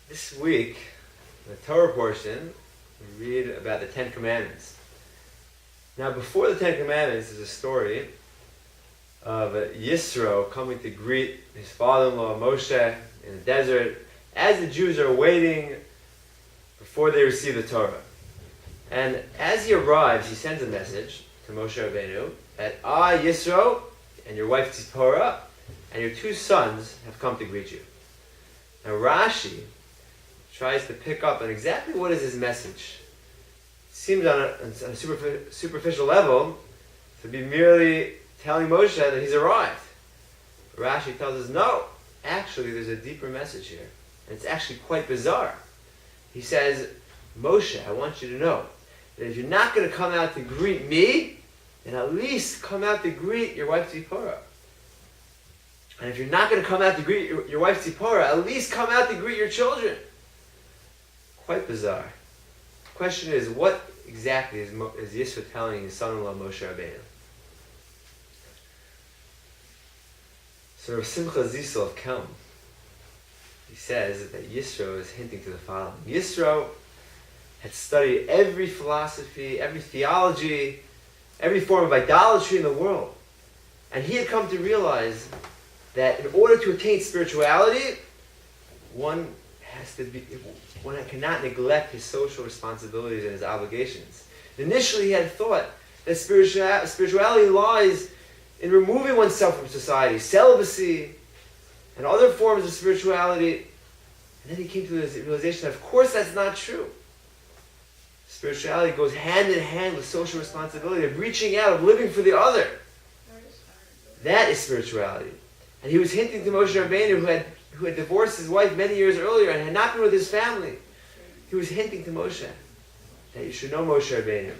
This week, the Torah portion, we read about the Ten Commandments. Now, before the Ten Commandments is a story of Yitro coming to greet his father-in-law Moshe in the desert as the Jews are waiting before they receive the Torah. And as he arrives, he sends a message to Moshe Rabbeinu that I, Yitro, and your wife Tzipora, and your two sons have come to greet you. Now Rashi tries to pick up on exactly what is his message. It seems on a superficial level to be merely telling Moshe that he's arrived. But Rashi tells us, no, actually there's a deeper message here. And it's actually quite bizarre. He says, Moshe, I want you to know that if you're not going to come out to greet me, then at least come out to greet your wife Tzipora. And if you're not going to come out to greet your wife Tzipora, at least come out to greet your children. Quite bizarre. The question is, what exactly is Yisro telling his son-in-law Moshe Rabbeinu? So Rav Simcha Zissel of Kelm, he says that Yisro is hinting to the following. Yisro had studied every philosophy, every theology, every form of idolatry in the world. And he had come to realize that in order to attain spirituality, one cannot neglect his social responsibilities and his obligations. Initially, he had thought that spirituality lies in removing oneself from society, celibacy, and other forms of spirituality. And then he came to the realization that, of course, that's not true. Spirituality goes hand in hand with social responsibility, of reaching out, of living for the other. That is spirituality. And he was hinting to Moshe Rabbeinu, who had divorced his wife many years earlier and had not been with his family. He was hinting to Moshe that you should know, Moshe Rabbeinu,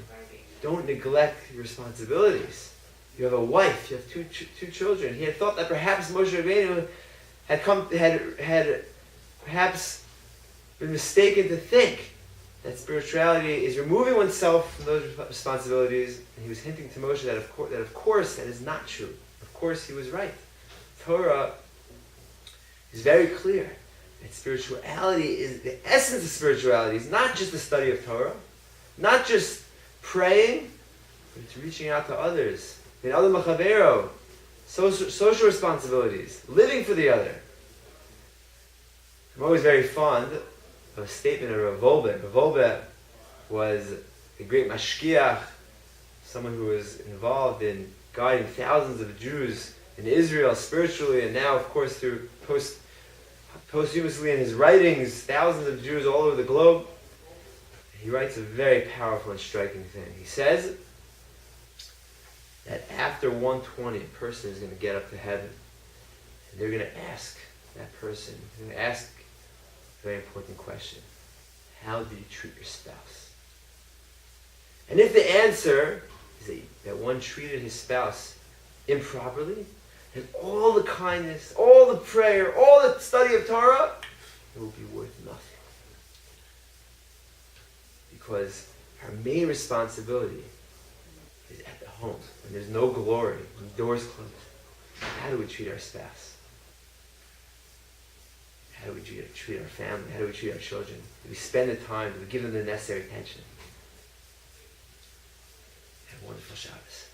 don't neglect your responsibilities. You have a wife, you have two children. He had thought that perhaps Moshe Rabbeinu had perhaps been mistaken to think that spirituality is removing oneself from those responsibilities. And he was hinting to Moshe that of course that is not true. Of course he was right. Torah is very clear that spirituality is the essence of spirituality. It's not just the study of Torah, not just praying, but it's reaching out to others. In other machavero, social responsibilities, living for the other. I'm always very fond of a statement of Rav Wolbe. Rav Wolbe was a great mashkiach, someone who was involved in guiding thousands of Jews in Israel spiritually, and now, of course, through posthumously in his writings, thousands of Jews all over the globe. He writes a very powerful and striking thing. He says that after 120, a person is going to get up to heaven, and they're going to ask that person, they're going to ask a very important question. How did you treat your spouse? And if the answer is that one treated his spouse improperly, and all the kindness, all the prayer, all the study of Torah, it will be worth nothing. Because our main responsibility is at the home, when there's no glory, when the door's closed. How do we treat our spouse? How do we treat our family? How do we treat our children? Do we spend the time? Do we give them the necessary attention? Have a wonderful Shabbos.